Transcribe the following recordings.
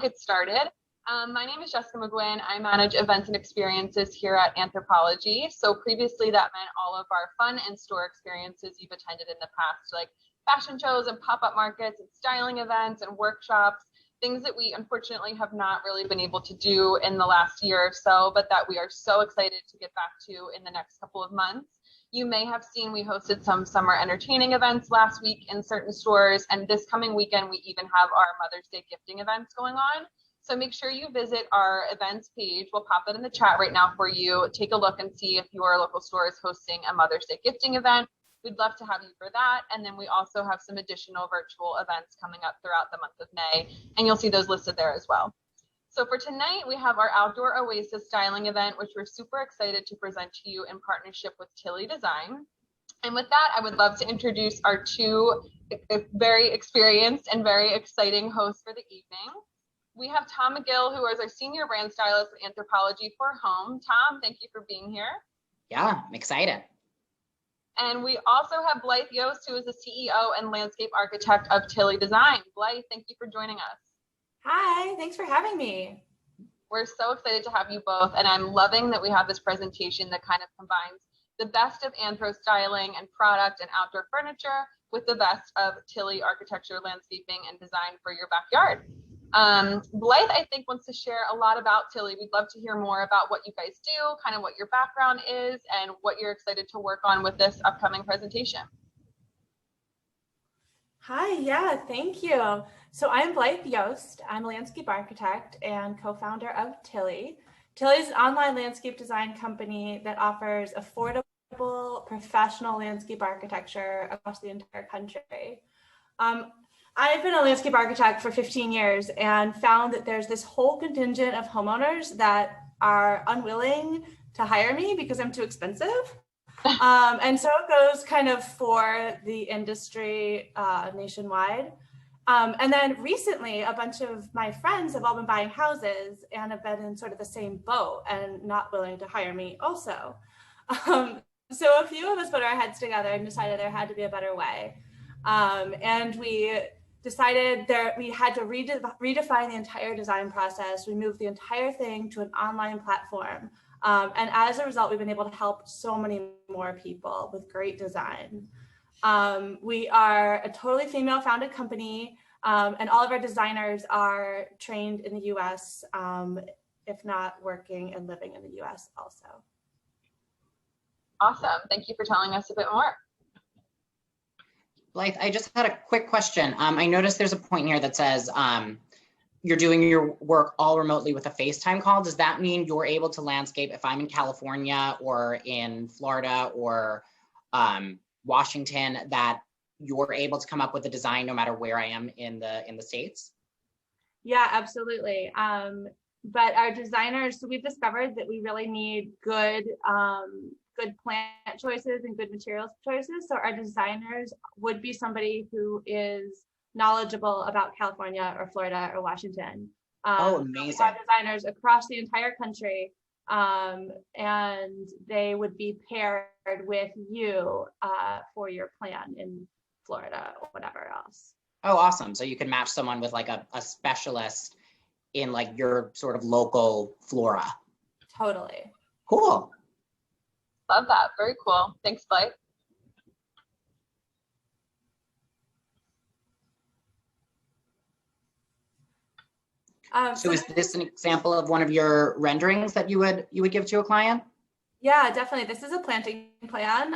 Get started. My name is Jessica McGuinn. I manage events and experiences here at Anthropologie. So previously that meant all of our fun in-store experiences you've attended in the past, like fashion shows and pop-up markets and styling events and workshops, things that we unfortunately have not really been able to do in the last year or so, but that we are so excited to get back to in the next couple of months. You may have seen we hosted some summer entertaining events last week in certain stores, and this coming weekend we even have our Mother's Day gifting events going on. So make sure you visit our events page. We'll pop it in the chat right now for you. Take a look and see if your local store is hosting a Mother's Day gifting event. We'd love to have you for that. And then we also have some additional virtual events coming up throughout the month of May, and you'll see those listed there as well. So for tonight, we have our outdoor Oasis styling event, which we're super excited to present to you in partnership with Tilly Design. And with that, I would love to introduce our two very experienced and very exciting hosts for the evening. We have Tom Magill, who is our Senior Brand Stylist at Anthropologie for Home. Tom, thank you for being here. Yeah, I'm excited. And we also have Blythe Yost, who is the CEO and landscape architect of Tilly Design. Blythe, thank you for joining us. Hi, thanks for having me. We're so excited to have you both, and I'm loving that we have this presentation that kind of combines the best of anthro styling and product and outdoor furniture with the best of Tilly architecture, landscaping, and design for your backyard. Blythe, I think, wants to share a lot about Tilly. We'd love to hear more about what you guys do, kind of what your background is, and what you're excited to work on with this upcoming presentation. Hi, yeah, thank you. So I'm Blythe Yost. I'm a landscape architect and co-founder of Tilly. Tilly is an online landscape design company that offers affordable, professional landscape architecture across the entire country. I've been a landscape architect for 15 years and found that there's this whole contingent of homeowners that are unwilling to hire me because I'm too expensive. And so it goes kind of for the industry nationwide. And then recently, a bunch of my friends have all been buying houses and have been in sort of the same boat and not willing to hire me also. So a few of us put our heads together and decided there had to be a better way. And we decided that we had to redefine the entire design process. We moved the entire thing to an online platform. And as a result, we've been able to help so many more people with great design. We are a totally female-founded company, and all of our designers are trained in the US, if not working and living in the US also. Awesome. Thank you for telling us a bit more. Blythe, I just had a quick question. I noticed there's a point here that says you're doing your work all remotely with a FaceTime call. Does that mean you're able to landscape if I'm in California or in Florida or Washington, that you're able to come up with a design no matter where I am in the States? Yeah, absolutely. But our designers, so we've discovered that we really need good plant choices and good materials choices. So our designers would be somebody who is knowledgeable about California or Florida or Washington. Oh, amazing. We have designers across the entire country, and they would be paired with you for your plan in Florida or whatever else. Oh, awesome. So you can match someone with like a specialist in like your sort of local flora. Totally. Cool. Love that. Very cool. Thanks, Blythe. So is this an example of one of your renderings that you would give to a client? Yeah, definitely. This is a planting plan.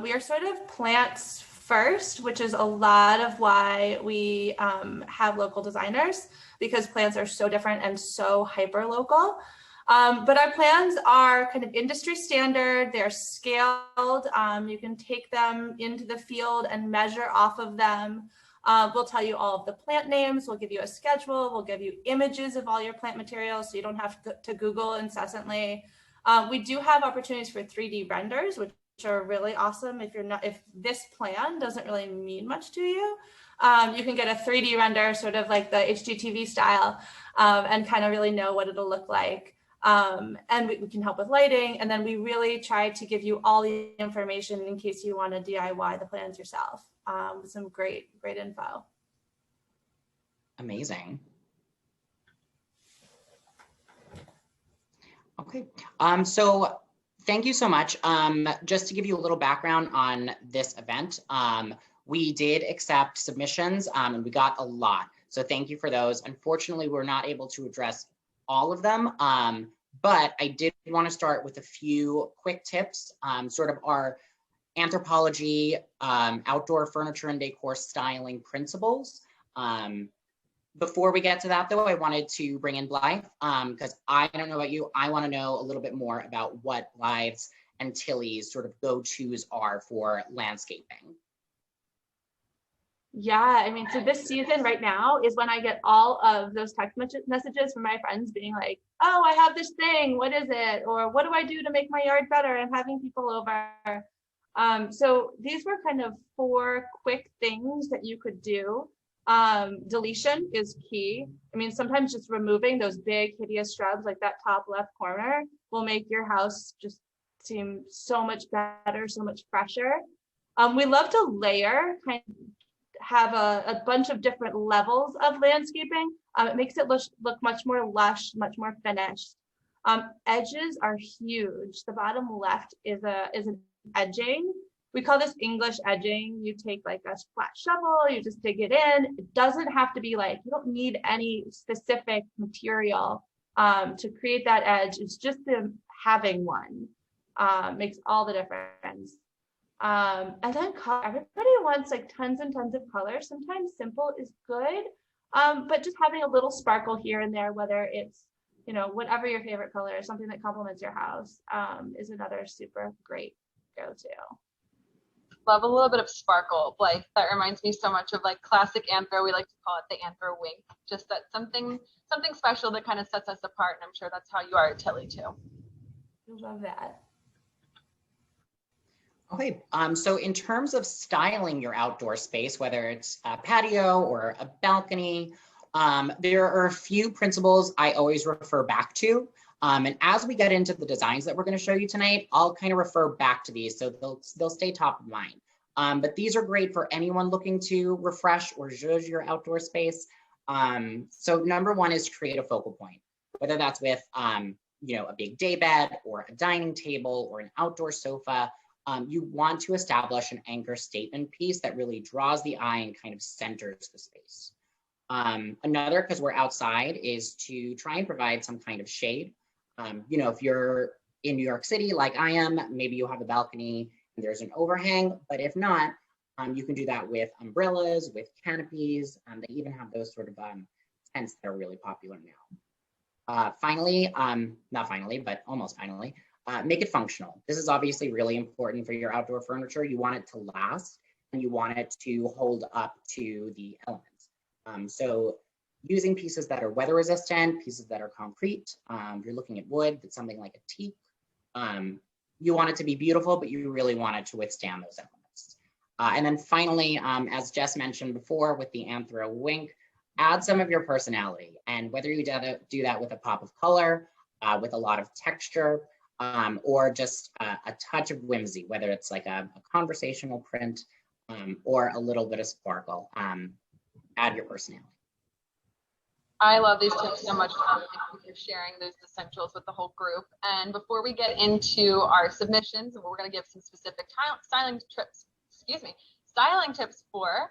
We are sort of plants first, which is a lot of why we have local designers, because plants are so different and so hyper local. But our plans are kind of industry standard. They're scaled. You can take them into the field and measure off of them. We'll tell you all of the plant names. We'll give you a schedule. We'll give you images of all your plant materials so you don't have to Google incessantly. We do have opportunities for 3D renders, which are really awesome. If this plan doesn't really mean much to you, you can get a 3D render, sort of like the HGTV style, and kind of really know what it'll look like. And we can help with lighting. And then we really try to give you all the information in case you want to DIY the plans yourself, with some great info. Amazing. Okay, so thank you so much. Just to give you a little background on this event, we did accept submissions and we got a lot. So thank you for those. Unfortunately, we're not able to address all of them, but I did want to start with a few quick tips, sort of our anthropology, outdoor furniture and decor styling principles. Before we get to that though, I wanted to bring in Blythe, because I don't know about you, I want to know a little bit more about what Blythe's and Tilly's sort of go-tos are for landscaping. Yeah, I mean, so this season right now is when I get all of those text messages from my friends being like, oh, I have this thing, what is it? Or what do I do to make my yard better? And having people over. So these were kind of 4 quick things that you could do. Deletion is key. I mean, sometimes just removing those big hideous shrubs like that top left corner will make your house just seem so much better, so much fresher. We love to layer, kind of have a bunch of different levels of landscaping. It makes it look much more lush, much more finished. Edges are huge. The bottom left is an edging. We call this English edging. You take like a flat shovel, you just dig it in. It doesn't have to be like, you don't need any specific material to create that edge. It's just the having one makes all the difference. And then color. Everybody wants like tons and tons of color. Sometimes simple is good, but just having a little sparkle here and there, whether it's, you know, whatever your favorite color is, something that complements your house, is another super great go-to. Love a little bit of sparkle. Like that reminds me so much of like classic anthro. We like to call it the anthro wink. Just that something special that kind of sets us apart. And I'm sure that's how you are at Tilly too. Love that. Okay, so in terms of styling your outdoor space, whether it's a patio or a balcony, there are a few principles I always refer back to. And as we get into the designs that we're going to show you tonight, I'll kind of refer back to these, so they'll stay top of mind. But these are great for anyone looking to refresh or zhuzh your outdoor space. So number 1 is create a focal point, whether that's with you know, a big day bed or a dining table or an outdoor sofa. You want to establish an anchor statement piece that really draws the eye and kind of centers the space. Another, because we're outside, is to try and provide some kind of shade. You know, if you're in New York City like I am, maybe you have a balcony and there's an overhang, but if not, you can do that with umbrellas, with canopies. They even have those sort of tents that are really popular now. Finally, not finally, but almost finally, make it functional. This is obviously really important for your outdoor furniture. You want it to last and you want it to hold up to the elements. So using pieces that are weather resistant, pieces that are concrete. If you're looking at wood, that's something like a teak. You want it to be beautiful, but you really want it to withstand those elements. And then finally, as Jess mentioned before with the anthro wink, add some of your personality. And whether you do that with a pop of color, with a lot of texture, or just a touch of whimsy, whether it's like a conversational print or a little bit of sparkle, add your personality. I love these tips so much. Thank you for sharing those essentials with the whole group. And before we get into our submissions, we're going to give some specific styling tips for.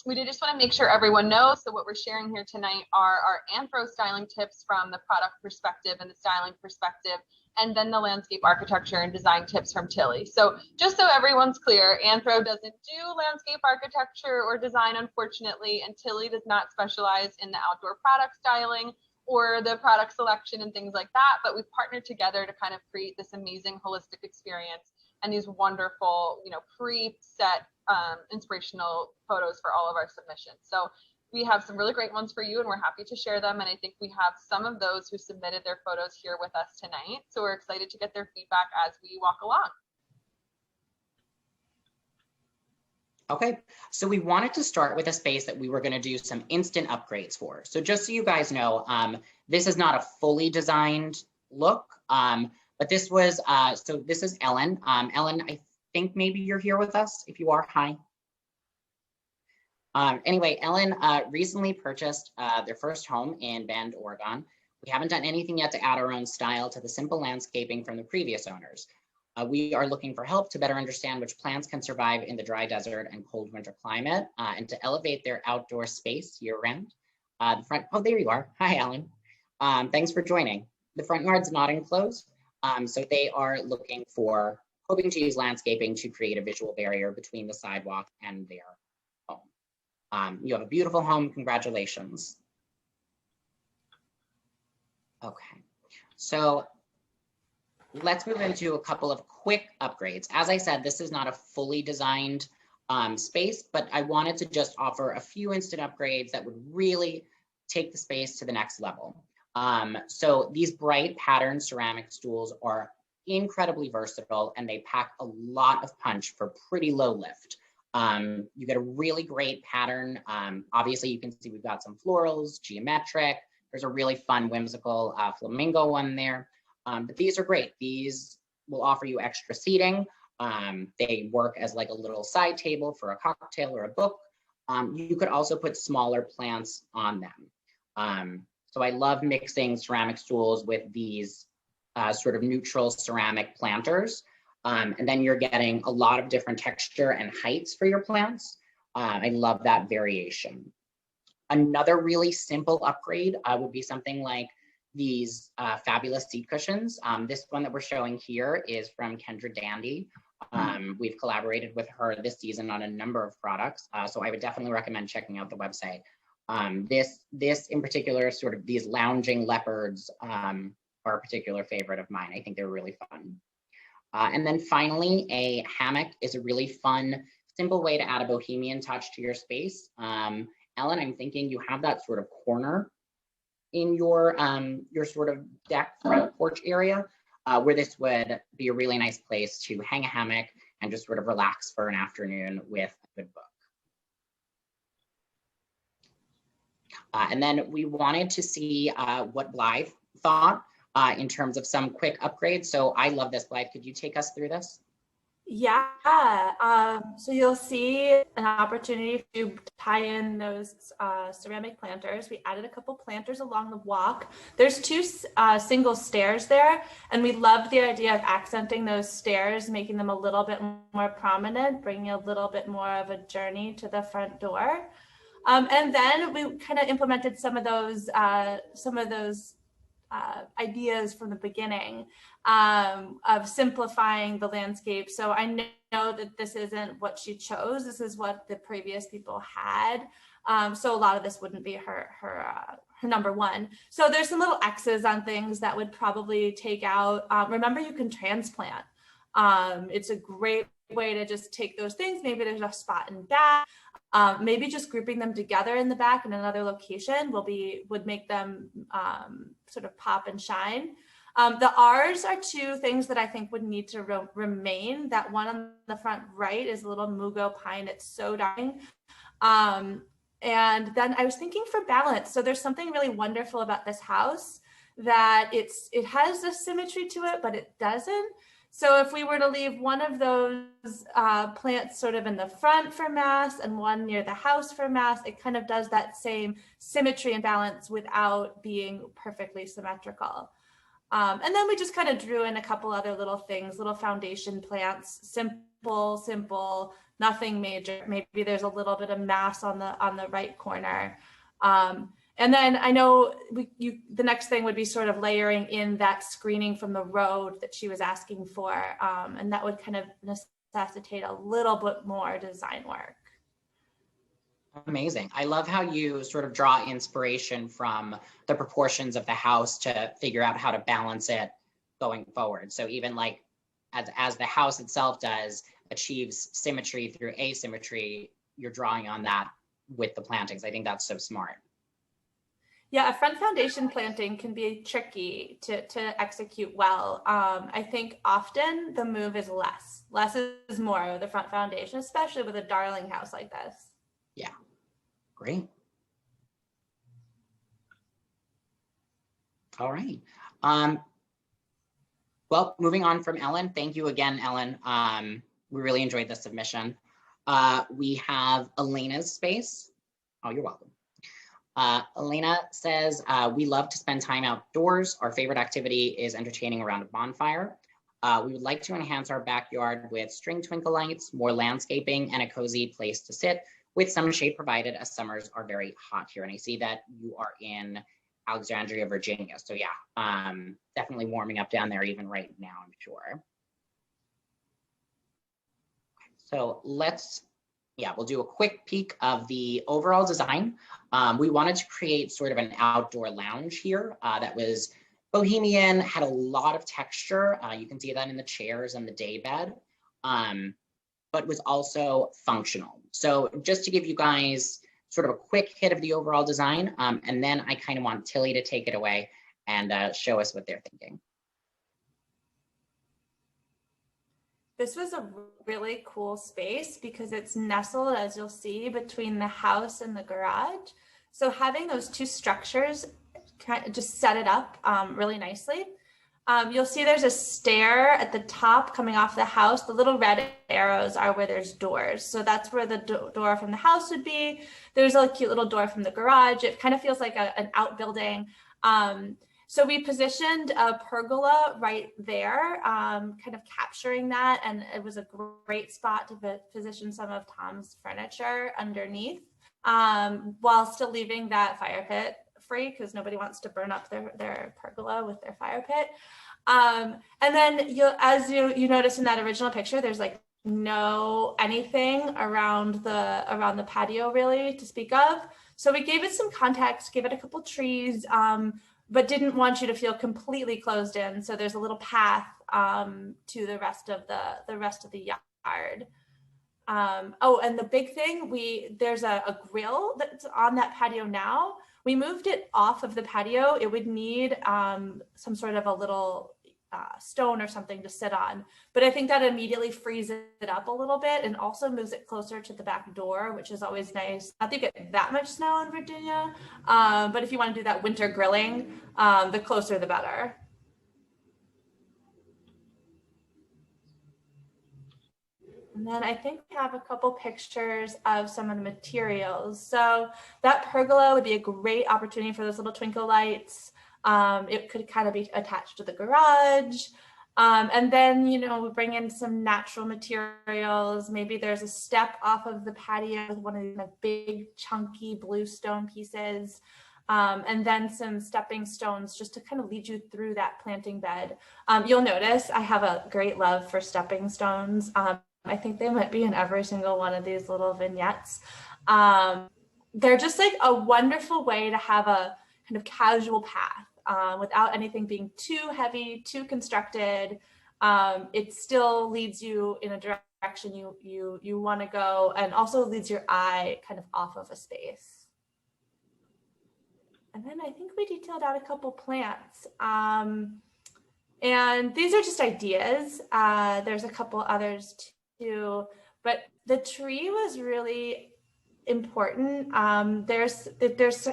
We did just want to make sure everyone knows. So what we're sharing here tonight are our anthro styling tips from the product perspective and the styling perspective, and then the landscape architecture and design tips from Tilly. So just so everyone's clear, anthro doesn't do landscape architecture or design, unfortunately, and Tilly does not specialize in the outdoor product styling or the product selection and things like that, but we've partnered together to kind of create this amazing holistic experience and these wonderful, you know, preset inspirational photos for all of our submissions. So we have some really great ones for you and we're happy to share them. And I think we have some of those who submitted their photos here with us tonight. So we're excited to get their feedback as we walk along. Okay, so we wanted to start with a space that we were going to do some instant upgrades for. So just so you guys know, this is not a fully designed look, but this was, so this is Ellen. Ellen, I think maybe you're here with us. If you are, hi. Anyway, Ellen recently purchased their first home in Bend, Oregon, We haven't done anything yet to add our own style to the simple landscaping from the previous owners. We are looking for help to better understand which plants can survive in the dry desert and cold winter climate, and to elevate their outdoor space year-round. Oh, there you are. Hi, Alan. Thanks for joining. The front yard's not enclosed, so they are hoping to use landscaping to create a visual barrier between the sidewalk and their home. You have a beautiful home. Congratulations. Okay, so let's move into a couple of quick upgrades. As I said, this is not a fully designed space, but I wanted to just offer a few instant upgrades that would really take the space to the next level. So these bright patterned ceramic stools are incredibly versatile, and they pack a lot of punch for pretty low lift. You get a really great pattern. Obviously, you can see we've got some florals, geometric. There's a really fun, whimsical flamingo one there. But these are great. These will offer you extra seating. They work as like a little side table for a cocktail or a book. You could also put smaller plants on them. So I love mixing ceramic stools with these sort of neutral ceramic planters. And then you're getting a lot of different texture and heights for your plants. I love that variation. Another really simple upgrade would be something like these fabulous seat cushions. This one that we're showing here is from Kendra Dandy. We've collaborated with her this season on a number of products, so I would definitely recommend checking out the website. This in particular, sort of these lounging leopards are a particular favorite of mine. I think they're really fun. And then finally, a hammock is a really fun, simple way to add a bohemian touch to your space. Ellen, I'm thinking you have that sort of corner in your sort of deck front porch area where this would be a really nice place to hang a hammock and just sort of relax for an afternoon with a good book. And then we wanted to see what Blythe thought in terms of some quick upgrades. So I love this. Blythe, could you take us through this? Yeah, so you'll see an opportunity to tie in those ceramic planters. We added a couple planters along the walk. There's two single stairs there, and we loved the idea of accenting those stairs, making them a little bit more prominent, bringing a little bit more of a journey to the front door. And then we kind of implemented some of those ideas from the beginning of simplifying the landscape. So I know that this isn't what she chose. This is what the previous people had. So a lot of this wouldn't be her number one. So there's some little X's on things that would probably take out. Remember, you can transplant. It's a great way to just take those things. Maybe there's a spot in back. Maybe just grouping them together in the back in another location would make them sort of pop and shine. The R's are two things that I think would need to remain. That one on the front right is a little mugo pine. It's so darling. And then I was thinking for balance. So there's something really wonderful about this house that it has a symmetry to it, but it doesn't. So if we were to leave one of those plants sort of in the front for mass and one near the house for mass, it kind of does that same symmetry and balance without being perfectly symmetrical. And then we just kind of drew in a couple other little things, little foundation plants, simple, nothing major. Maybe there's a little bit of mass on the right corner. And then I know the next thing would be sort of layering in that screening from the road that she was asking for. And that would kind of necessitate a little bit more design work. Amazing. I love how you sort of draw inspiration from the proportions of the house to figure out how to balance it going forward. So even like as the house itself achieves symmetry through asymmetry, you're drawing on that with the plantings. I think that's so smart. Yeah, a front foundation planting can be tricky to execute well. I think often the move is less. Less is more with the front foundation, especially with a darling house like this. Yeah, great. All right. Well, moving on from Ellen, thank you again, Ellen. We really enjoyed the submission. We have Elena's space. Oh, you're welcome. Elena says, we love to spend time outdoors. Our favorite activity is entertaining around a bonfire. We would like to enhance our backyard with string twinkle lights, more landscaping, and a cozy place to sit with some shade provided as summers are very hot here. And I see that you are in Alexandria, Virginia. So yeah, definitely warming up down there even right now, I'm sure. So we'll do a quick peek of the overall design. We wanted to create sort of an outdoor lounge here that was bohemian, had a lot of texture. You can see that in the chairs and the day bed, but was also functional. So just to give you guys sort of a quick hit of the overall design, and then I kind of want Tilly to take it away and show us what they're thinking. This was a really cool space because it's nestled, as you'll see, between the house and the garage. So having those two structures kind of just set it up really nicely. You'll see there's a stair at the top coming off the house. The little red arrows are where there's doors. So that's where the door from the house would be. There's a cute little door from the garage. It kind of feels like an outbuilding. So we positioned a pergola right there, kind of capturing that. And it was a great spot to position some of Tom's furniture underneath, while still leaving that fire pit free because nobody wants to burn up their pergola with their fire pit. And then as you notice in that original picture, there's like no anything around the patio really to speak of. So we gave it some context, gave it a couple trees, but didn't want you to feel completely closed in. So there's a little path to the rest of the yard. Oh, and the big thing, there's a grill that's on that patio now. We moved it off of the patio. It would need some sort of a little stone or something to sit on. But I think that immediately frees it up a little bit and also moves it closer to the back door, which is always nice. Not that you get that much snow in Virginia, but if you want to do that winter grilling, the closer the better. And then I think we have a couple pictures of some of the materials. So that pergola would be a great opportunity for those little twinkle lights. It could kind of be attached to the garage. And then, we bring in some natural materials. Maybe there's a step off of the patio with one of these big chunky blue stone pieces. And then some stepping stones just to kind of lead you through that planting bed. You'll notice I have a great love for stepping stones. I think they might be in every single one of these little vignettes. They're just like a wonderful way to have a kind of casual path without anything being too heavy, too constructed. It still leads you in a direction you want to go, and also leads your eye kind of off of a space. And then I think we detailed out a couple plants. And these are just ideas. There's a couple others too, but the tree was really important. There's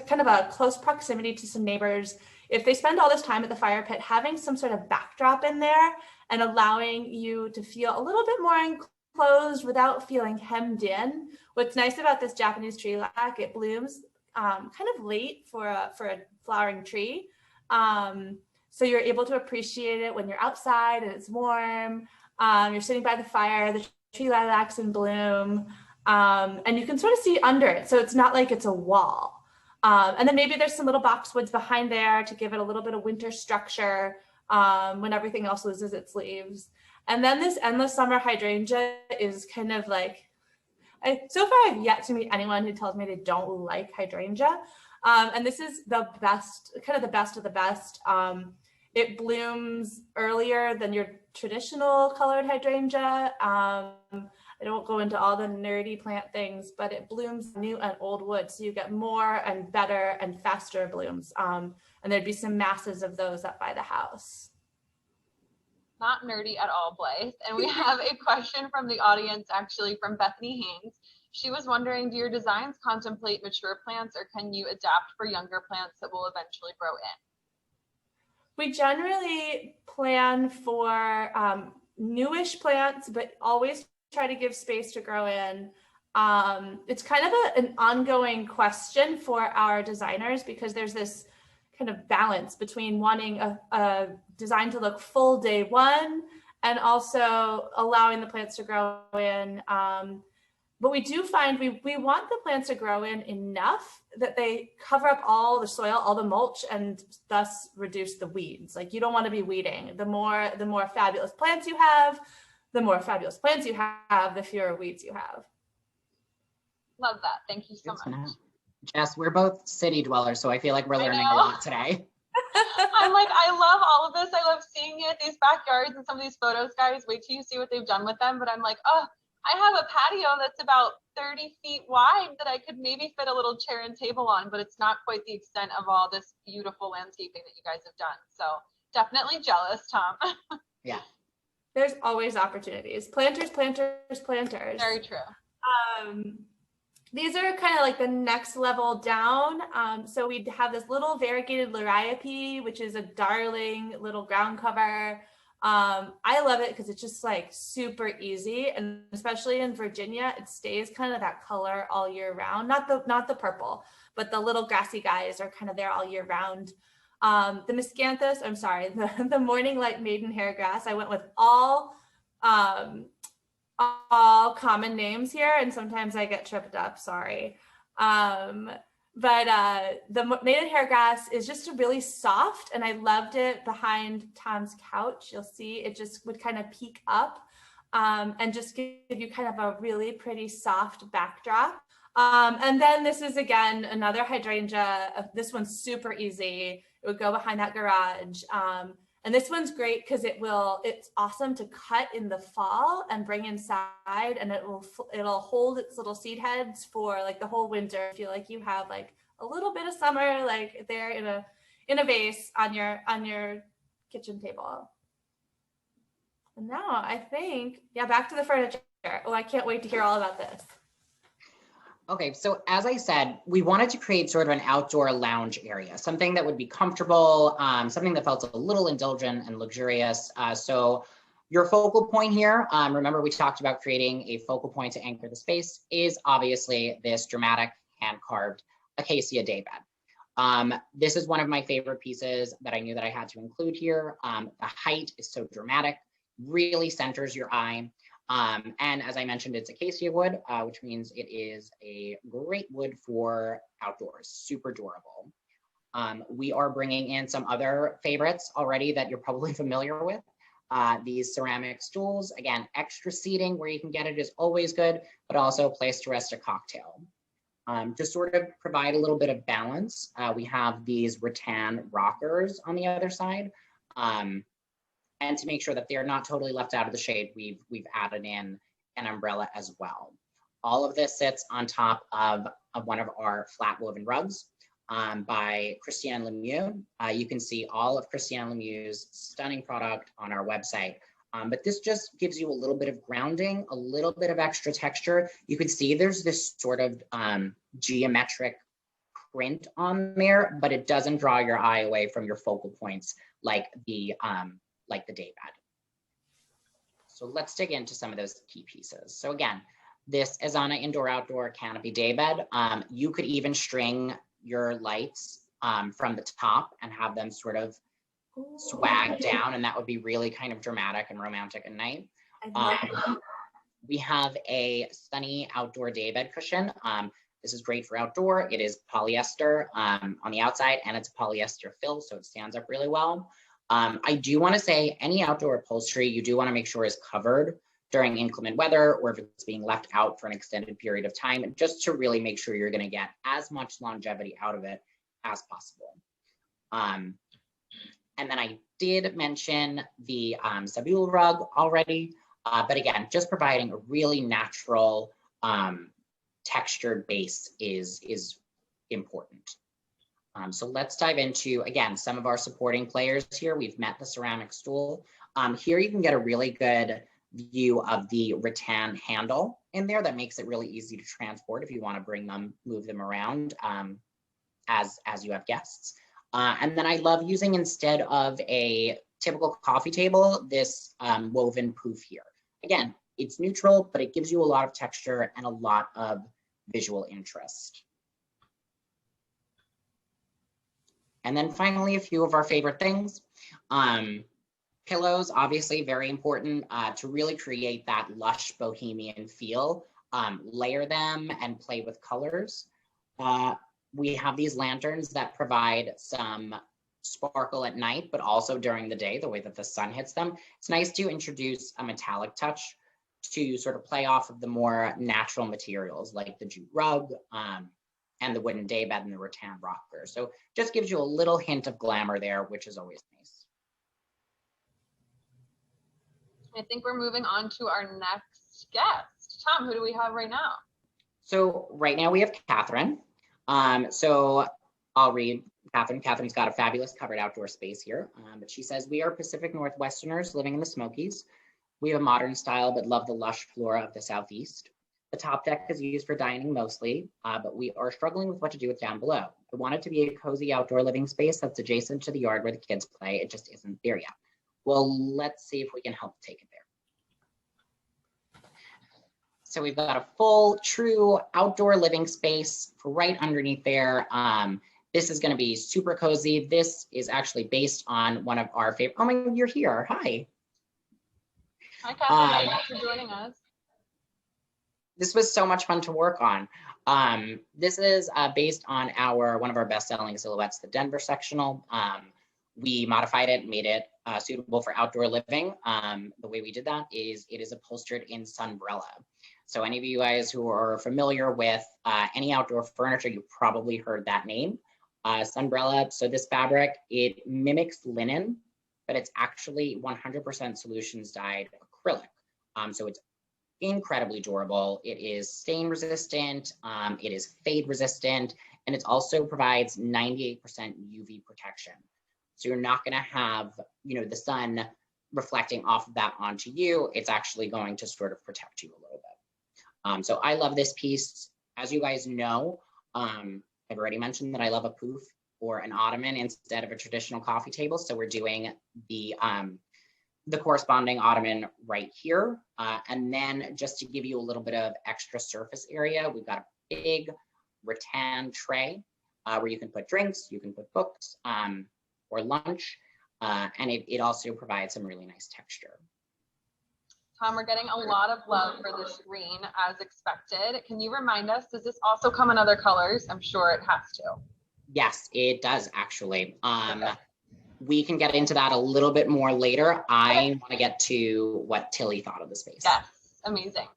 kind of a close proximity to some neighbors. If they spend all this time at the fire pit, having some sort of backdrop in there and allowing you to feel a little bit more enclosed without feeling hemmed in. What's nice about this Japanese tree lilac, it blooms kind of late for a flowering tree. So you're able to appreciate it when you're outside and it's warm. You're sitting by the fire, the tree lilac's in bloom, and you can sort of see under it. So it's not like it's a wall. And then maybe there's some little boxwoods behind there to give it a little bit of winter structure when everything else loses its leaves. And then this endless summer hydrangea is kind of like, so far I've yet to meet anyone who tells me they don't like hydrangea. And this is the best, kind of the best of the best. It blooms earlier than your traditional colored hydrangea. I don't go into all the nerdy plant things, but it blooms new and old wood. So you get more and better and faster blooms. And there'd be some masses of those up by the house. Not nerdy at all, Blythe. And we have a question from the audience, actually from Bethany Haynes. She was wondering, do your designs contemplate mature plants, or can you adapt for younger plants that will eventually grow in? We generally plan for newish plants, but always try to give space to grow in. It's kind of an ongoing question for our designers, because there's this kind of balance between wanting a design to look full day one and also allowing the plants to grow in. But we do find we want the plants to grow in enough that they cover up all the soil, all the mulch, and thus reduce the weeds. Like, you don't want to be weeding. The more fabulous plants you have, the fewer weeds you have. Love that. Thank you so Good to much. know. Jess, we're both city dwellers, so I feel like we're learning a lot today. I'm like, I love all of this. I love seeing it, these backyards and some of these photos, guys. Wait till you see what they've done with them. But I'm like, oh, I have a patio that's about 30 feet wide that I could maybe fit a little chair and table on, but it's not quite the extent of all this beautiful landscaping that you guys have done. So definitely jealous, Tom. Yeah. There's always opportunities. Planters. Very true. These are kind of like the next level down. So we have this little variegated liriope, which is a darling little ground cover. I love it because it's just like super easy, and especially in Virginia, it stays kind of that color all year round. Not the purple, but the little grassy guys are kind of there all year round. The miscanthus, I'm sorry, the morning light maiden hair grass. I went with all common names here, and sometimes I get tripped up, sorry. But the maiden hair grass is just really soft, and I loved it behind Tom's couch. You'll see it just would kind of peek up and just give you kind of a really pretty soft backdrop. And then this is, again, another hydrangea. This one's super easy. It would go behind that garage. And this one's great because it's awesome to cut in the fall and bring inside, and it'll hold its little seed heads for like the whole winter. I feel like you have like a little bit of summer like there in a vase on your kitchen table. And now I think, yeah, back to the furniture. Oh, I can't wait to hear all about this. Okay, so as I said, we wanted to create sort of an outdoor lounge area, something that would be comfortable, something that felt a little indulgent and luxurious. So your focal point here, remember we talked about creating a focal point to anchor the space, is obviously this dramatic hand-carved acacia daybed. This is one of my favorite pieces that I knew that I had to include here. The height is so dramatic, really centers your eye. And as I mentioned, it's acacia wood, which means it is a great wood for outdoors, super durable. We are bringing in some other favorites already that you're probably familiar with. These ceramic stools, again, extra seating where you can get it is always good, but also a place to rest a cocktail. To sort of provide a little bit of balance, we have these rattan rockers on the other side. And to make sure that they're not totally left out of the shade, we've added in an umbrella as well. All of this sits on top of one of our flat woven rugs by Christiane Lemieux. You can see all of Christiane Lemieux's stunning product on our website. But this just gives you a little bit of grounding, a little bit of extra texture. You can see there's this sort of geometric print on there, but it doesn't draw your eye away from your focal points like the daybed. So let's dig into some of those key pieces. So again, this is on an indoor-outdoor canopy daybed. You could even string your lights from the top and have them sort of swag down, and that would be really kind of dramatic and romantic at night. We have a sunny outdoor daybed cushion. This is great for outdoor. It is polyester on the outside, and it's polyester fill, so it stands up really well. I do want to say any outdoor upholstery you do want to make sure is covered during inclement weather, or if it's being left out for an extended period of time, just to really make sure you're going to get as much longevity out of it as possible. And then I did mention the Magill rug already, but again, just providing a really natural textured base is important. So let's dive into, again, some of our supporting players here. We've met the ceramic stool. Here you can get a really good view of the rattan handle in there that makes it really easy to transport if you want to move them around as you have guests. And then I love using, instead of a typical coffee table, this woven poof here. Again, It's neutral, but it gives you a lot of texture and a lot of visual interest. And then finally, a few of our favorite things. Pillows, obviously very important to really create that lush bohemian feel. Layer them and play with colors. We have these lanterns that provide some sparkle at night, but also during the day, the way that the sun hits them. It's nice to introduce a metallic touch to sort of play off of the more natural materials like the jute rug and the wooden daybed and the rattan rocker. So just gives you a little hint of glamour there, which is always nice. I think we're moving on to our next guest. Tom, who do we have right now? So right now we have Catherine. So I'll read Catherine. Catherine's got a fabulous covered outdoor space here, but she says, we are Pacific Northwesterners living in the Smokies. We have a modern style, but love the lush flora of the Southeast. The top deck is used for dining mostly, but we are struggling with what to do with down below. I want it to be a cozy outdoor living space that's adjacent to the yard where the kids play. It just isn't there yet. Well, let's see if we can help take it there. So we've got a full, true outdoor living space right underneath there. This is going to be super cozy. This is actually based on one of our favorite. Oh my, you're here. Hi. Hi, Catherine. Thanks for joining us. This was so much fun to work on. This is based on one of our best-selling silhouettes, the Denver sectional. We modified it, made it suitable for outdoor living. The way we did that is it is upholstered in Sunbrella. So any of you guys who are familiar with any outdoor furniture, you've probably heard that name, Sunbrella. So this fabric, it mimics linen, but it's actually 100% solutions dyed acrylic. So it's incredibly durable. It is stain resistant, it is fade resistant, and it also provides 98% UV protection. So you're not going to have, the sun reflecting off of that onto you. It's actually going to sort of protect you a little bit. So I love this piece. As you guys know, I've already mentioned that I love a poof or an ottoman instead of a traditional coffee table. So we're doing the corresponding ottoman right here. And then just to give you a little bit of extra surface area, we've got a big rattan tray where you can put drinks, you can put books or lunch, and it also provides some really nice texture. Tom, we're getting a lot of love for this green as expected. Can you remind us, does this also come in other colors? I'm sure it has to. Yes, it does actually. We can get into that a little bit more later. I want to get to what Tilly thought of the space. Yes, amazing.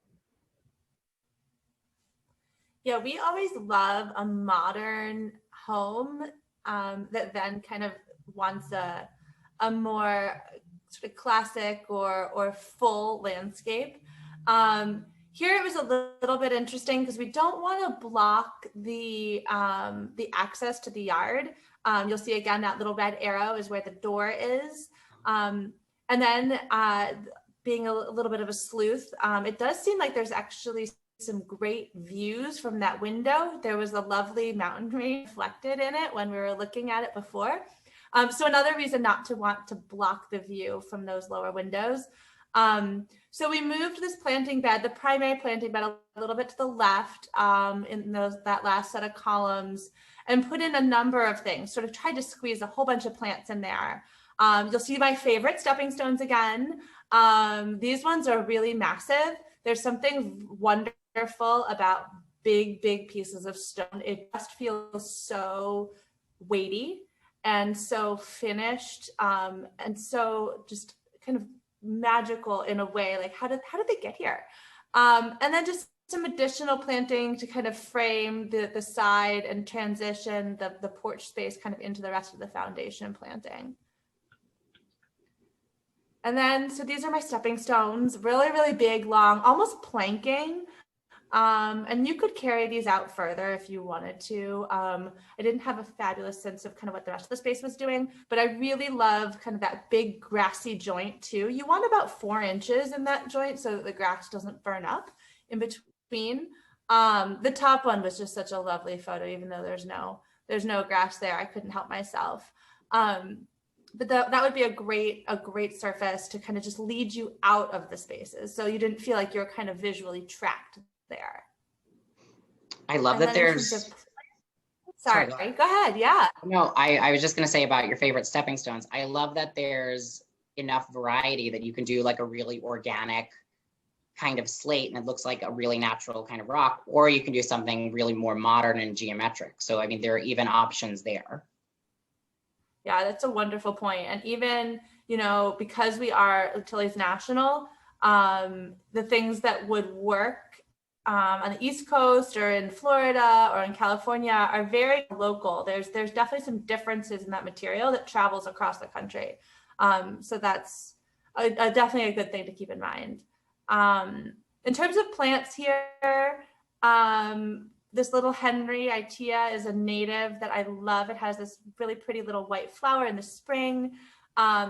Yeah, we always love a modern home that then kind of wants a more sort of classic or full landscape. Here it was a little bit interesting because we don't want to block the access to the yard. You'll see again that little red arrow is where the door is. And then being a little bit of a sleuth, it does seem like there's actually some great views from that window. There was a lovely mountain range reflected in it when we were looking at it before. So another reason not to want to block the view from those lower windows. So we moved this planting bed, the primary planting bed, a little bit to the left in that last set of columns, and put in a number of things, sort of tried to squeeze a whole bunch of plants in there. You'll see my favorite stepping stones again. These ones are really massive. There's something wonderful about big pieces of stone. It just feels so weighty and so finished and so just kind of magical in a way. Like how did they get here? And then just some additional planting to kind of frame the side and transition the porch space kind of into the rest of the foundation planting. And then, so these are my stepping stones, really big, long, almost planking. And you could carry these out further if you wanted to. I didn't have a fabulous sense of kind of what the rest of the space was doing, but I really love kind of that big grassy joint too. You want about 4 inches in that joint so that the grass doesn't burn up in between. The top one was just such a lovely photo, even though there's no grass there. I couldn't help myself. but that would be a great surface to kind of just lead you out of the spaces. So you didn't feel like you're kind of visually trapped there. I love that there's, sorry, go ahead. Yeah. No, I was just going to say about your favorite stepping stones. I love that there's enough variety that you can do like a really organic kind of slate and it looks like a really natural kind of rock, or you can do something really more modern and geometric. So, I mean, there are even options there. Yeah, that's a wonderful point. And even, you know, because we are Tilly's National, the things that would work on the East Coast or in Florida or in California are very local. There's definitely some differences in that material that travels across the country. So that's definitely a good thing to keep in mind. In terms of plants here, this little Henry Itea is a native that I love. It has this really pretty little white flower in the spring.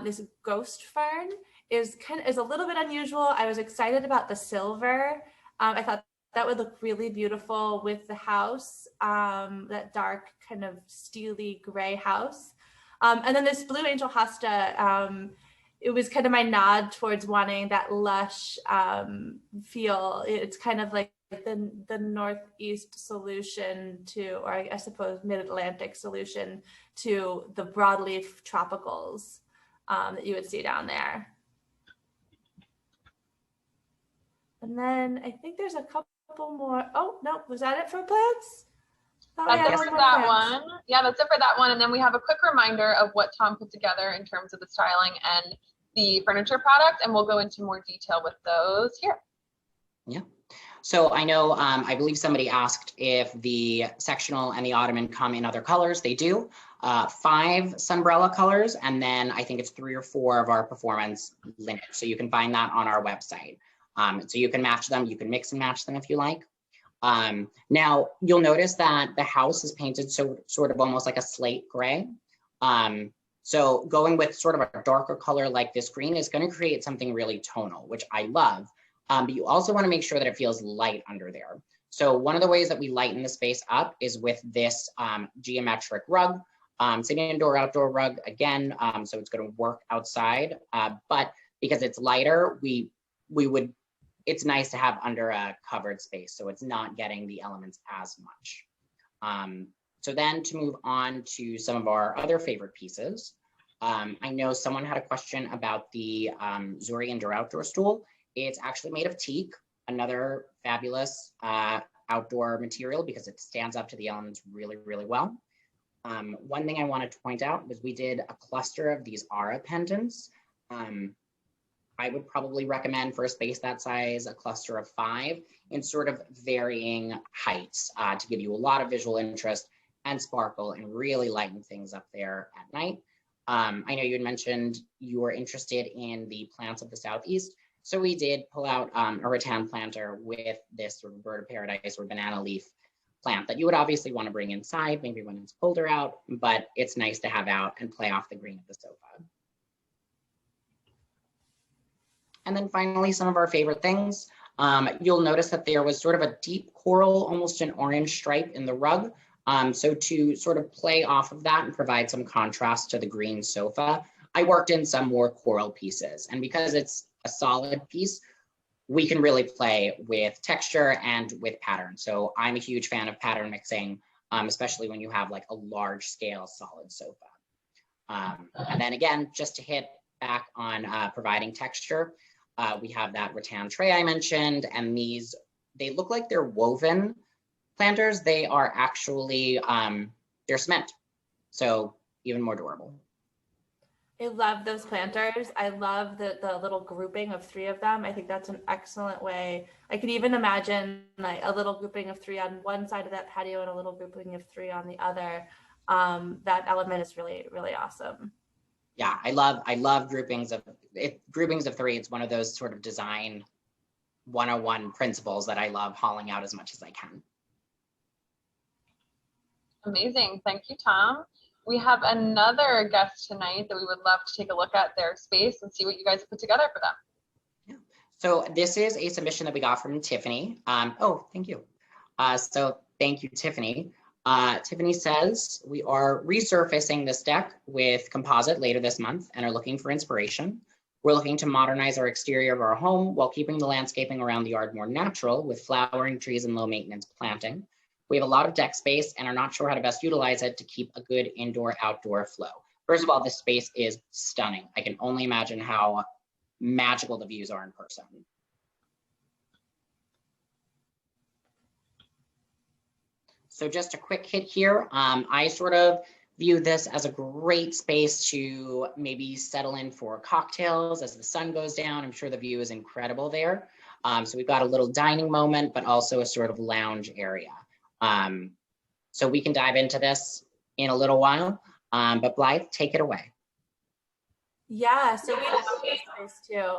This ghost fern is a little bit unusual. I was excited about the silver. I thought that would look really beautiful with the house, that dark kind of steely gray house. And then this blue angel hosta, it was kind of my nod towards wanting that lush feel. It's kind of like the Northeast solution to, or I suppose mid-Atlantic solution to the broadleaf tropicals that you would see down there. And then I think there's a couple more. Oh, no, was that it for plants? Oh, that's yeah, it for that one. Yeah, that's it for that one. And then we have a quick reminder of what Tom put together in terms of the styling and the furniture product, and we'll go into more detail with those here. Yeah. So I know, I believe somebody asked if the sectional and the ottoman come in other colors. They do. 5 sunbrella colors, and then I think it's 3 or 4 of our performance linen. So you can find that on our website. So you can match them. You can mix and match them if you like. Now you'll notice that the house is painted sort of almost like a slate gray. So going with sort of a darker color like this green is going to create something really tonal, which I love. But you also want to make sure that it feels light under there. So one of the ways that we lighten the space up is with this geometric rug. It's an indoor-outdoor rug again, so it's going to work outside. But because it's lighter, it's nice to have under a covered space, so it's not getting the elements as much. So then to move on to some of our other favorite pieces, I know someone had a question about the Zuri indoor outdoor stool. It's actually made of teak, another fabulous outdoor material because it stands up to the elements really, really well. One thing I wanted to point out was we did a cluster of these Ara pendants. I would probably recommend for a space that size, a cluster of 5 in sort of varying heights to give you a lot of visual interest and sparkle and really lighten things up there at night. I know you had mentioned you were interested in the plants of the Southeast. So we did pull out a rattan planter with this sort of bird of paradise or banana leaf plant that you would obviously want to bring inside, maybe when it's colder out, but it's nice to have out and play off the green of the sofa. And then finally, some of our favorite things. You'll notice that there was sort of a deep coral, almost an orange stripe in the rug. So to sort of play off of that and provide some contrast to the green sofa, I worked in some more coral pieces. And because it's a solid piece, we can really play with texture and with pattern. So I'm a huge fan of pattern mixing, especially when you have like a large scale solid sofa. And then again, just to hit back on providing texture, we have that rattan tray I mentioned, and these, they look like they're woven planters. They are actually, they're cement. So even more durable. I love those planters. I love the little grouping of 3 of them. I think that's an excellent way. I could even imagine like a little grouping of 3 on one side of that patio and a little grouping of 3 on the other. That element is really, really awesome. Yeah, I love groupings of 3. It's one of those sort of design 101 principles that I love hauling out as much as I can. Amazing. Thank you, Tom. We have another guest tonight that we would love to take a look at their space and see what you guys put together for them. Yeah. So this is a submission that we got from Tiffany. Oh, thank you. So thank you, Tiffany. Tiffany says, we are resurfacing this deck with composite later this month and are looking for inspiration. We're looking to modernize our exterior of our home while keeping the landscaping around the yard more natural with flowering trees and low maintenance planting. We have a lot of deck space and are not sure how to best utilize it to keep a good indoor-outdoor flow. First of all, this space is stunning. I can only imagine how magical the views are in person. So just a quick hit here. I sort of view this as a great space to maybe settle in for cocktails as the sun goes down. I'm sure the view is incredible there. So we've got a little dining moment, but also a sort of lounge area. So we can dive into this in a little while, but Blythe, take it away. Yeah, so we love this space too.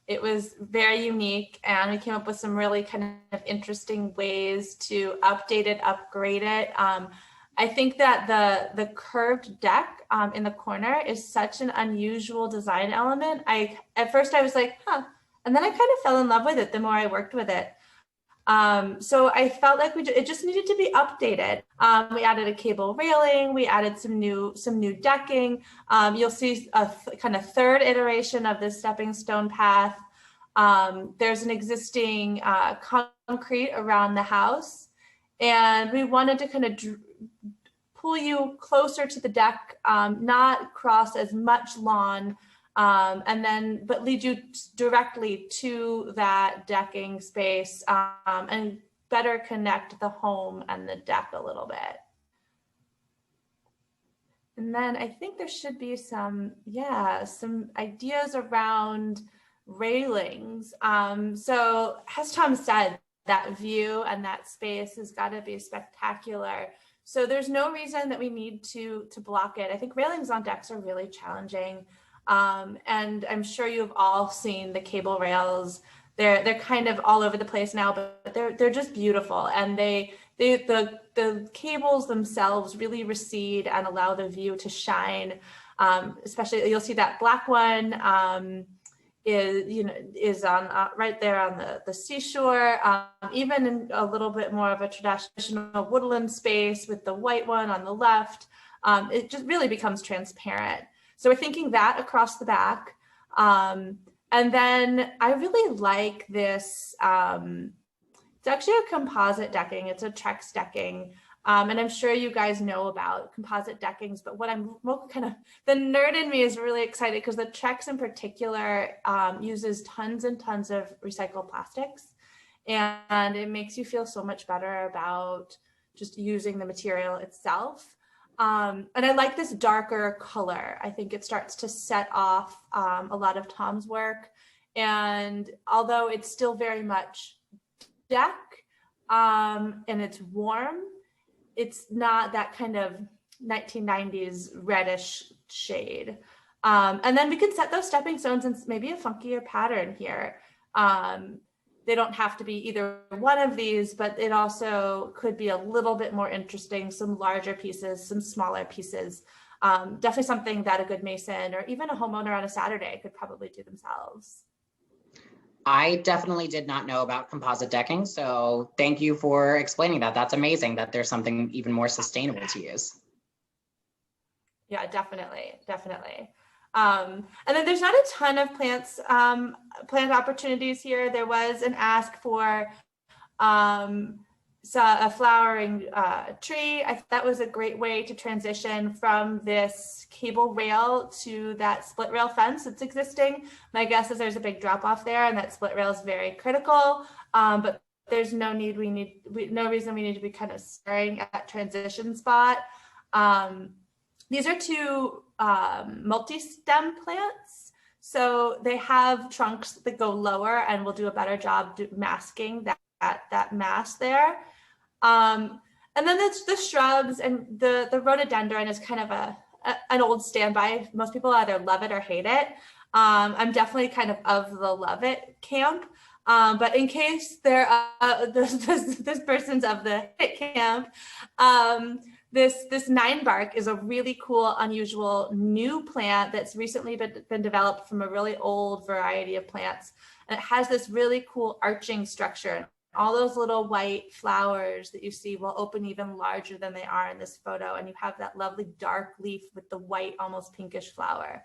It was very unique, and we came up with some really kind of interesting ways to update it, upgrade it. I think that the curved deck in the corner is such an unusual design element. At first I was like, huh, and then I kind of fell in love with it the more I worked with it. So I felt like it just needed to be updated. We added a cable railing, we added some new decking. You'll see a kind of third iteration of this stepping stone path. There's an existing concrete around the house, and we wanted to kind of pull you closer to the deck, not cross as much lawn, but lead you directly to that decking space, and better connect the home and the deck a little bit. And then I think there should be some ideas around railings. So as Tom said, that view and that space has got to be spectacular. So there's no reason that we need to block it. I think railings on decks are really challenging. And I'm sure you've all seen the cable rails. They're kind of all over the place now, but they're just beautiful. And the cables themselves really recede and allow the view to shine. Especially you'll see that black one is on right there on the seashore. Even in a little bit more of a traditional woodland space with the white one on the left, it just really becomes transparent. So we're thinking that across the back. And then I really like this. It's actually a composite decking. It's a Trex decking. And I'm sure you guys know about composite deckings, but what I'm kind of, the nerd in me is really excited because the Trex in particular uses tons and tons of recycled plastics. And it makes you feel so much better about just using the material itself. And I like this darker color. I think it starts to set off a lot of Tom's work. And although it's still very much deck and it's warm, it's not that kind of 1990s reddish shade. And then we can set those stepping stones in maybe a funkier pattern here. They don't have to be either one of these, but it also could be a little bit more interesting, some larger pieces, some smaller pieces. Definitely something that a good mason or even a homeowner on a Saturday could probably do themselves. I definitely did not know about composite decking, so thank you for explaining that. That's amazing that there's something even more sustainable to use. Yeah, definitely. And then there's not a ton of plant opportunities here. There was an ask for a flowering tree. I thought that was a great way to transition from this cable rail to that split rail fence that's existing. My guess is there's a big drop off there, and that split rail is very critical. But there's no need. No reason we need to be kind of staring at that transition spot. These are two multi-stem plants. So they have trunks that go lower and will do a better job masking that mass there. And then it's the shrubs, and the rhododendron is kind of an old standby. Most people either love it or hate it. I'm definitely kind of the love it camp. But in case there's person's of the hit camp, this 9-bark is a really cool, unusual new plant that's recently been developed from a really old variety of plants. And it has this really cool arching structure. all those little white flowers that you see will open even larger than they are in this photo. And you have that lovely dark leaf with the white, almost pinkish flower.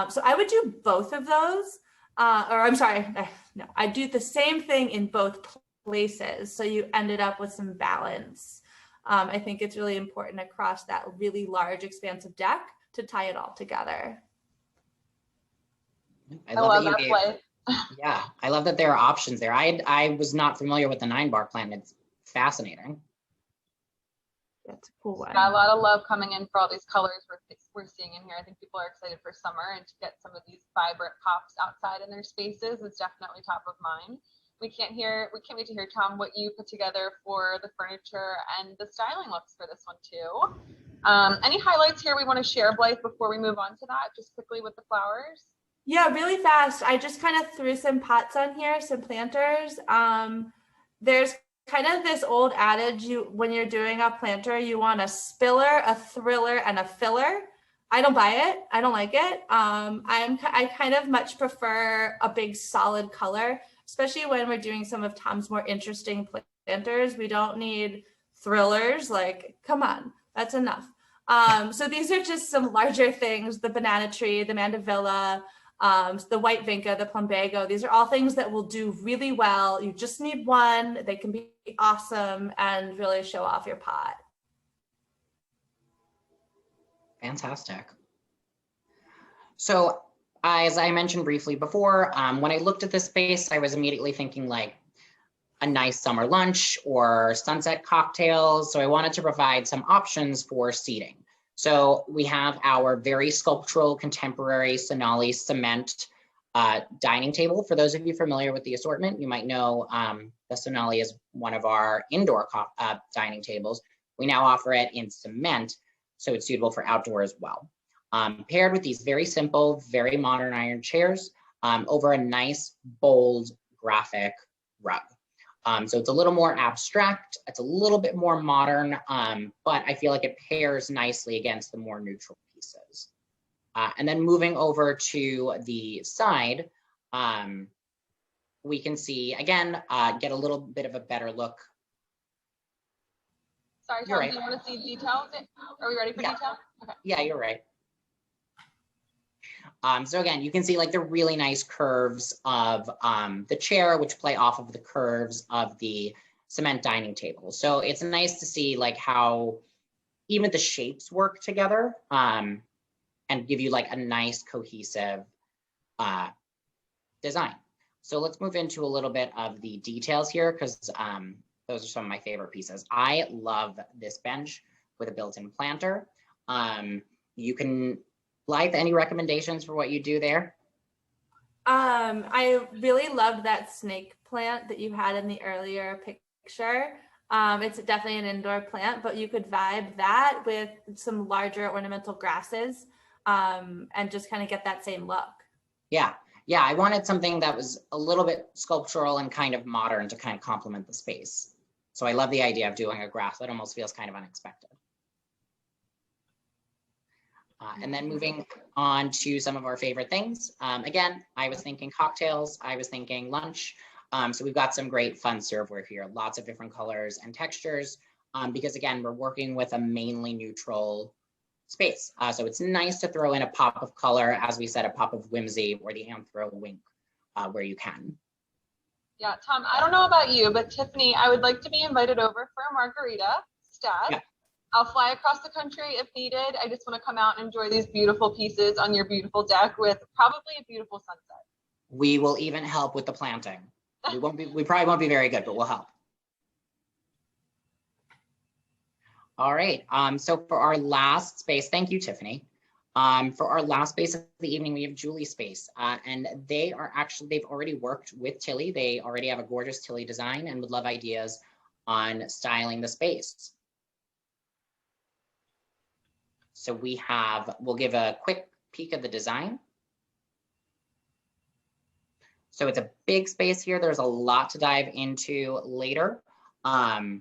So I would do both of those. Or I'm sorry, no, I do the same thing in both places. So you ended up with some balance. I think it's really important across that really large, expansive deck to tie it all together. I love that Blythe. Yeah, I love that there are options there. I was not familiar with the 9-bar plan. It's fascinating. That's a cool one. Yeah, a lot of love coming in for all these colors we're seeing in here. I think people are excited for summer, and to get some of these vibrant pops outside in their spaces is definitely top of mind. We can't wait to hear, Tom, what you put together for the furniture and the styling looks for this one too. Any highlights here we want to share, Blythe, before we move on to that, just quickly with the flowers? Yeah, really fast. I just kind of threw some pots on here, some planters. There's kind of this old adage, when you're doing a planter, you want a spiller, a thriller, and a filler. I don't buy it. I don't like it. I kind of much prefer a big solid color, especially when we're doing some of Tom's more interesting planters. We don't need thrillers. Like, come on, that's enough. So these are just some larger things: the banana tree, the mandevilla, the white vinca, the plumbago. These are all things that will do really well. You just need one. They can be awesome and really show off your pot. Fantastic. So as I mentioned briefly before, when I looked at this space, I was immediately thinking like a nice summer lunch or sunset cocktails. So I wanted to provide some options for seating. So we have our very sculptural contemporary Sonali cement dining table. For those of you familiar with the assortment, you might know the Sonali is one of our indoor dining tables. We now offer it in cement, so it's suitable for outdoor as well. Paired with these very simple, very modern iron chairs over a nice, bold graphic rug. So it's a little more abstract, it's a little bit more modern, but I feel like it pairs nicely against the more neutral pieces. And then moving over to the side, we can see, again, get a little bit of a better look. Sorry, Tom, right. Do you want to see details? Are we ready for detail? Okay. Yeah, you're right. So again, you can see like the really nice curves of the chair, which play off of the curves of the cement dining table. So it's nice to see like how even the shapes work together and give you like a nice cohesive design. So let's move into a little bit of the details here, because those are some of my favorite pieces. I love this bench with a built-in planter. You can, Blythe, any recommendations for what you do there? I really loved that snake plant that you had in the earlier picture. It's definitely an indoor plant, but you could vibe that with some larger ornamental grasses and just kind of get that same look. Yeah, I wanted something that was a little bit sculptural and kind of modern to kind of complement the space. So I love the idea of doing a grass that almost feels kind of unexpected. And then moving on to some of our favorite things. Again, I was thinking cocktails, I was thinking lunch. So we've got some great fun serveware here, lots of different colors and textures, because again, we're working with a mainly neutral space. So it's nice to throw in a pop of color, as we said, a pop of whimsy or the anthro wink where you can. Yeah, Tom, I don't know about you, but Tiffany, I would like to be invited over for a margarita stat. Yeah. I'll fly across the country if needed. I just want to come out and enjoy these beautiful pieces on your beautiful deck with probably a beautiful sunset. We will even help with the planting. We probably won't be very good, but we'll help. All right, so for our last space, thank you, Tiffany. For our last space of the evening, we have Julie's space, and they've already worked with Tilly. They already have a gorgeous Tilly design and would love ideas on styling the space. So we'll give a quick peek at the design. So it's a big space here. There's a lot to dive into later. But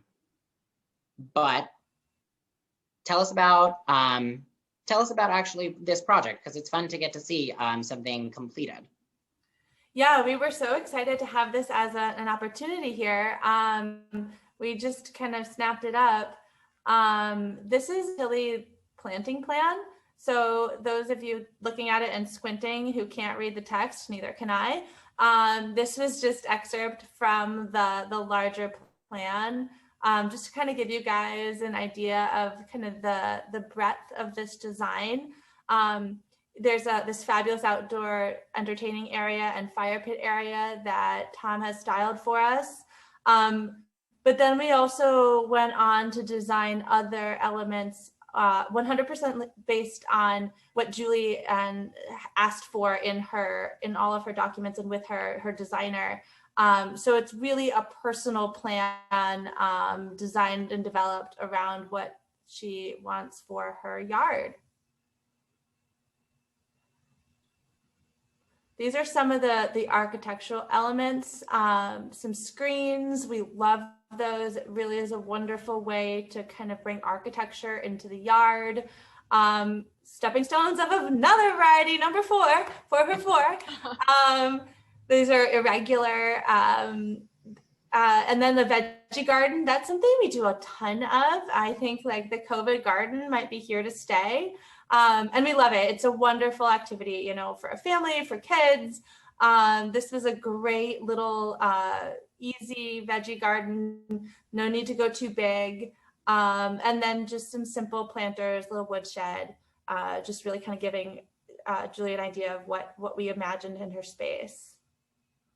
tell us about actually this project, because it's fun to get to see something completed. Yeah, we were so excited to have this as an opportunity here. We just kind of snapped it up. This is Tilly planting plan. So those of you looking at it and squinting who can't read the text, neither can I. This was just excerpt from the larger plan, just to kind of give you guys an idea of kind of the breadth of this design. There's this fabulous outdoor entertaining area and fire pit area that Tom has styled for us. But then we also went on to design other elements 100% based on what Julie asked for in all of her documents and with her designer. So it's really a personal plan designed and developed around what she wants for her yard. These are some of the architectural elements, some screens. We love those. It really is a wonderful way to kind of bring architecture into the yard. Stepping stones of another variety, number 4 for 4. These are irregular. And then the veggie garden, that's something we do a ton of. I think like the COVID garden might be here to stay. And we love it. It's a wonderful activity, you know, for a family, for kids. This was a great little easy veggie garden. No need to go too big. And then just some simple planters, little woodshed, just really kind of giving Julie an idea of what we imagined in her space.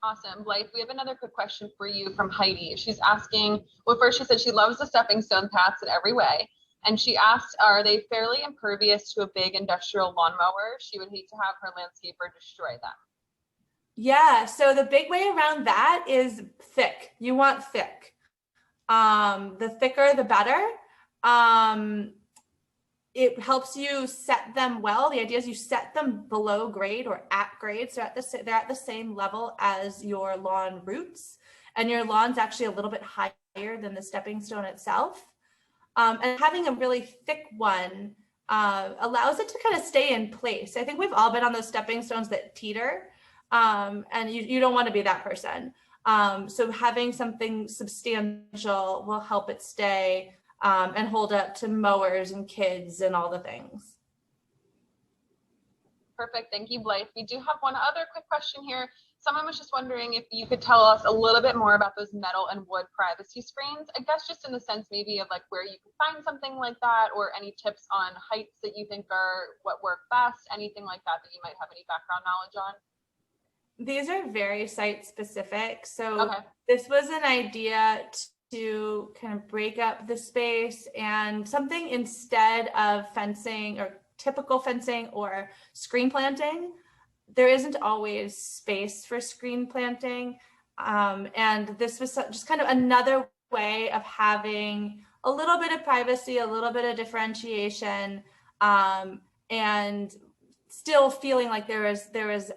Awesome. Blythe, we have another quick question for you from Heidi. She's asking, well, first she said she loves the stepping stone paths in every way. And she asked, are they fairly impervious to a big industrial lawnmower? She would hate to have her landscaper destroy them. Yeah, so the big way around that is thick. You want thick. The thicker, the better. It helps you set them well. The idea is you set them below grade or at grade. So they're at the same level as your lawn roots. And your lawn's actually a little bit higher than the stepping stone itself. And having a really thick one allows it to kind of stay in place. I think we've all been on those stepping stones that teeter, and you don't want to be that person. So having something substantial will help it stay and hold up to mowers and kids and all the things. Perfect. Thank you, Blythe. We do have one other quick question here. Someone was just wondering if you could tell us a little bit more about those metal and wood privacy screens. I guess just in the sense maybe of like where you could find something like that, or any tips on heights that you think are what work best, anything like that that you might have any background knowledge on. These are very site specific. So okay. This was an idea to kind of break up the space, and something instead of fencing or typical fencing or screen planting, there isn't always space for screen planting. And this was just kind of another way of having a little bit of privacy, a little bit of differentiation, and still feeling like there is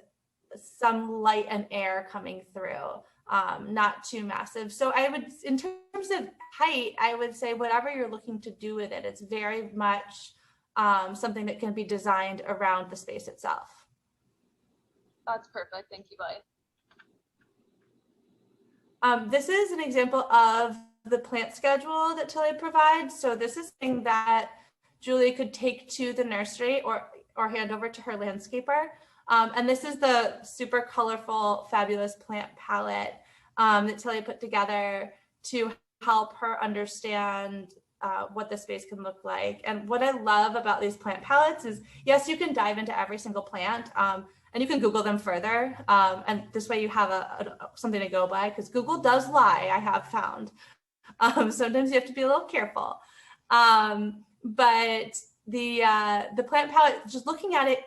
some light and air coming through, not too massive. So I would, in terms of height, I would say whatever you're looking to do with it, it's very much something that can be designed around the space itself. That's perfect. Thank you, Blythe. This is an example of the plant schedule that Tilly provides. So this is something that Julie could take to the nursery or hand over to her landscaper. And this is the super colorful, fabulous plant palette that Tilly put together to help her understand what the space can look like. And what I love about these plant palettes is, yes, you can dive into every single plant, and you can Google them further. And this way you have something to go by, because Google does lie, I have found. Sometimes you have to be a little careful. But the plant palette, just looking at it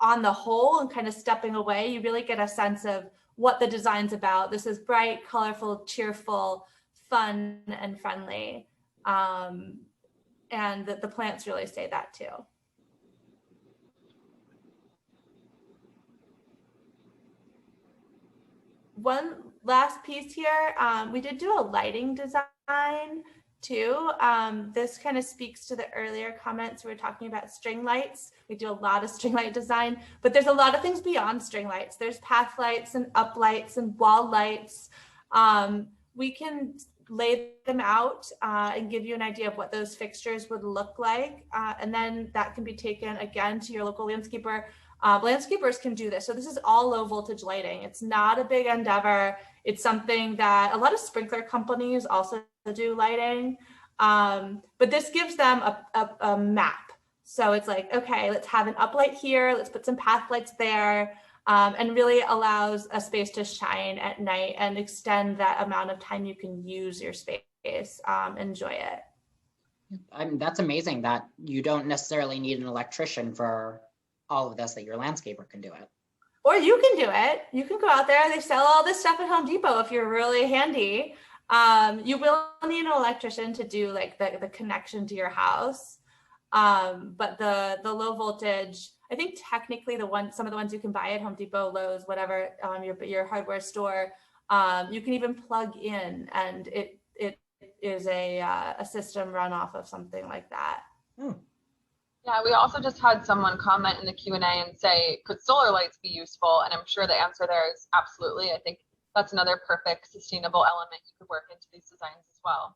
on the whole and kind of stepping away, you really get a sense of what the design's about. This is bright, colorful, cheerful, fun, and friendly. And the plants really say that too. One last piece here, we did do a lighting design too. This kind of speaks to the earlier comments. We were talking about string lights. We do a lot of string light design, but there's a lot of things beyond string lights. There's path lights and up lights and wall lights. We can lay them out and give you an idea of what those fixtures would look like. And then that can be taken again to your local landscaper. Landscapers can do this. So this is all low voltage lighting. It's not a big endeavor. It's something that a lot of sprinkler companies also do lighting. But this gives them a map. So it's like, okay, let's have an uplight here. Let's put some path lights there. And really allows a space to shine at night and extend that amount of time you can use your space. Enjoy it. I mean, that's amazing that you don't necessarily need an electrician for all of this, that your landscaper can do it. Or you can do it. You can go out there. They sell all this stuff at Home Depot if you're really handy. You will need an electrician to do like the connection to your house. But the low voltage, I think technically some of the ones you can buy at Home Depot, Lowe's, whatever, your hardware store, you can even plug in, and it is a system run off of something like that. Yeah, we also just had someone comment in the Q&A and say, could solar lights be useful? And I'm sure the answer there is absolutely. I think that's another perfect sustainable element you could work into these designs as well.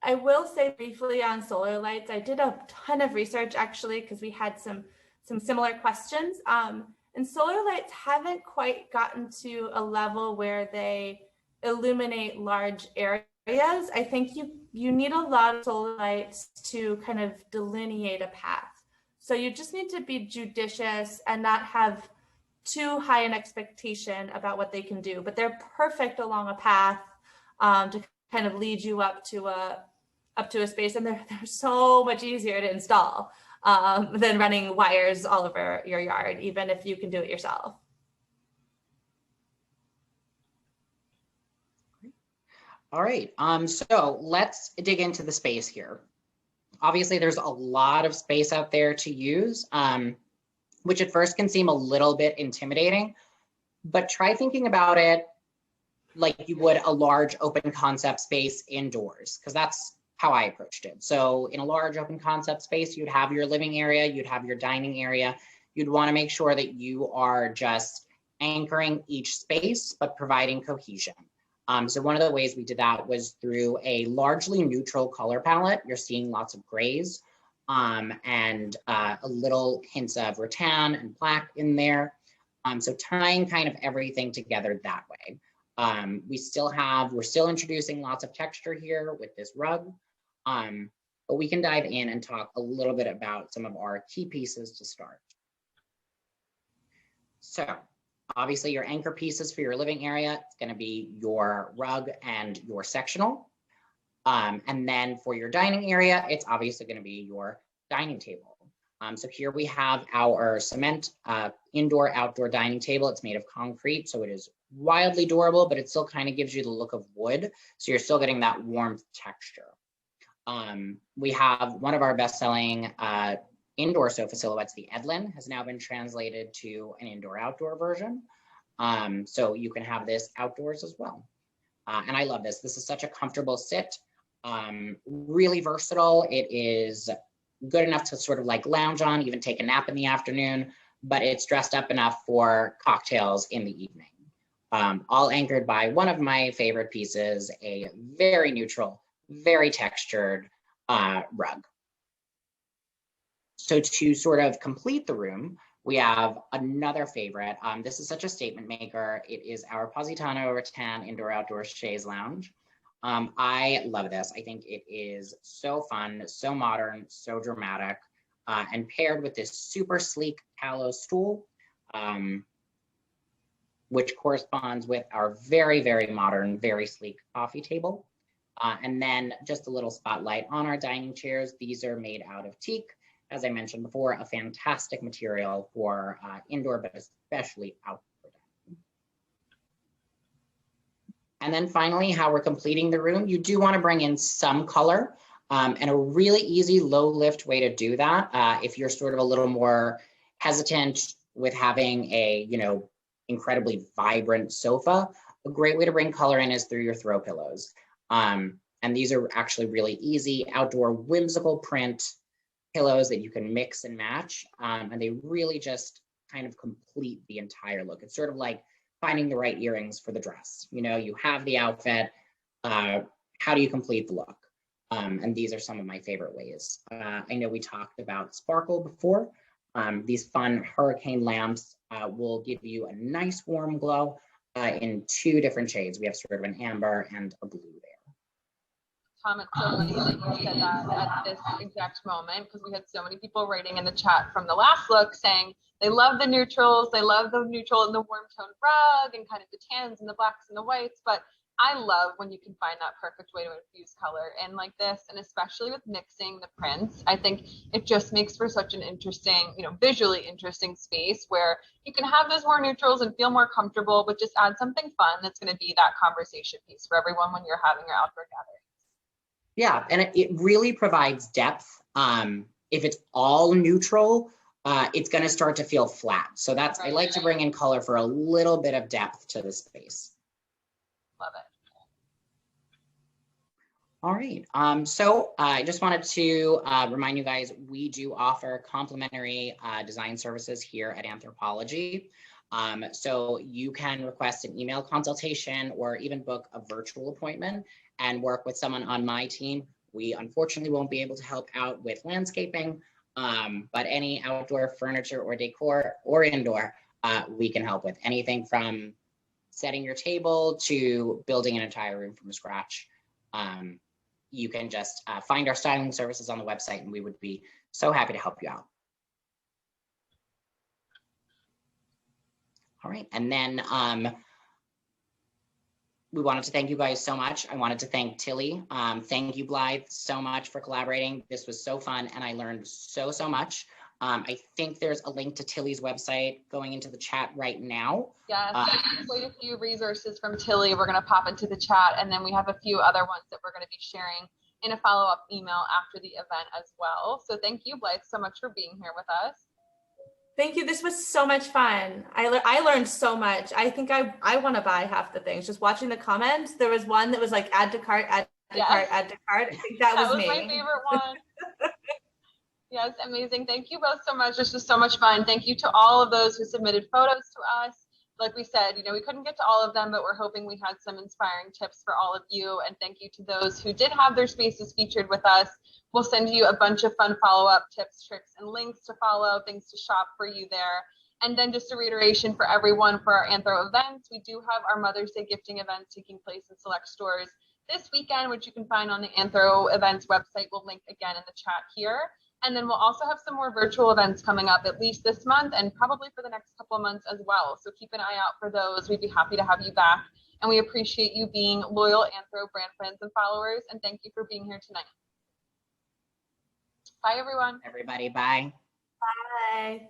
I will say briefly on solar lights, I did a ton of research actually, because we had some similar questions. And solar lights haven't quite gotten to a level where they illuminate large areas. I think you need a lot of solar lights to kind of delineate a path. So you just need to be judicious and not have too high an expectation about what they can do. But they're perfect along a path to kind of lead you up to a space, and they're so much easier to install than running wires all over your yard, even if you can do it yourself. All right, so let's dig into the space here. Obviously, there's a lot of space out there to use, which at first can seem a little bit intimidating, but try thinking about it like you would a large open concept space indoors, because that's how I approached it. So in a large open concept space, you'd have your living area, you'd have your dining area. You'd want to make sure that you are just anchoring each space, but providing cohesion. So one of the ways we did that was through a largely neutral color palette. You're seeing lots of grays and a little hints of rattan and black in there. So tying kind of everything together that way. We're still introducing lots of texture here with this rug, but we can dive in and talk a little bit about some of our key pieces to start. So obviously your anchor pieces for your living area, it's going to be your rug and your sectional. And then for your dining area, it's obviously going to be your dining table. So here we have our cement indoor-outdoor dining table. It's made of concrete, so it is wildly durable, but it still kind of gives you the look of wood. So you're still getting that warmth texture. We have one of our best-selling indoor sofa silhouettes, the Edlin, has now been translated to an indoor-outdoor version. So you can have this outdoors as well. And I love this. This is such a comfortable sit, really versatile. It is good enough to sort of like lounge on, even take a nap in the afternoon, but it's dressed up enough for cocktails in the evening. All anchored by one of my favorite pieces, a very neutral, very textured rug. So to sort of complete the room, we have another favorite. This is such a statement maker. It is our Positano Rattan Indoor-Outdoor Chaise Lounge. I love this. I think it is so fun, so modern, so dramatic, and paired with this super sleek tallow stool, which corresponds with our very, very modern, very sleek coffee table. And then just a little spotlight on our dining chairs. These are made out of teak. As I mentioned before, a fantastic material for indoor, but especially outdoor. And then finally, how we're completing the room. You do want to bring in some color, and a really easy low lift way to do that. If you're sort of a little more hesitant with having a, incredibly vibrant sofa, a great way to bring color in is through your throw pillows. And these are actually really easy outdoor whimsical print pillows that you can mix and match. And they really just kind of complete the entire look. It's sort of like finding the right earrings for the dress. You know, you have the outfit, how do you complete the look? And these are some of my favorite ways. I know we talked about sparkle before. These fun hurricane lamps will give you a nice warm glow in 2 different shades. We have sort of an amber and a blue there. Tom, it's so funny that you said that at this exact moment, because we had so many people writing in the chat from the last look saying they love the neutrals, they love the neutral and the warm tone rug and kind of the tans and the blacks and the whites, but I love when you can find that perfect way to infuse color in like this, and especially with mixing the prints. I think it just makes for such an interesting, you know, visually interesting space where you can have those more neutrals and feel more comfortable, but just add something fun that's going to be that conversation piece for everyone when you're having your outdoor gathering. Yeah, and it really provides depth. If it's all neutral, it's going to start to feel flat. So that's, I like to bring in color for a little bit of depth to the space. Love it. All right, so I just wanted to remind you guys, we do offer complimentary design services here at Anthropologie. So you can request an email consultation or even book a virtual appointment and work with someone on my team. We unfortunately won't be able to help out with landscaping, but any outdoor furniture or decor or indoor, we can help with anything from setting your table to building an entire room from scratch. You can just find our styling services on the website and we would be so happy to help you out. All right, and then we wanted to thank you guys so much. I wanted to thank Tilly. Thank you, Blythe, so much for collaborating. This was so fun and I learned so much. I think there's a link to Tilly's website going into the chat right now. Yes, quite a few resources from Tilly we're going to pop into the chat, and then we have a few other ones that we're going to be sharing in a follow-up email after the event as well. So thank you, Blythe, so much for being here with us. Thank you. This was so much fun. I learned so much. I think I want to buy half the things. Just watching the comments, there was one that was like add to cart, add to cart, add to cart. I think that was me. My favorite one. Yes, amazing. Thank you both so much. This was so much fun. Thank you to all of those who submitted photos to us. Like we said, you know, we couldn't get to all of them, but we're hoping we had some inspiring tips for all of you. And thank you to those who did have their spaces featured with us. We'll send you a bunch of fun follow-up tips, tricks, and links to follow, things to shop for you there. And then just a reiteration for everyone for our Anthro events. We do have our Mother's Day gifting events taking place in select stores this weekend, which you can find on the Anthro events website. We'll link again in the chat here. And then we'll also have some more virtual events coming up at least this month and probably for the next couple of months as well. So keep an eye out for those. We'd be happy to have you back. And we appreciate you being loyal Anthro brand friends and followers. And thank you for being here tonight. Bye, everyone. Everybody, bye. Bye.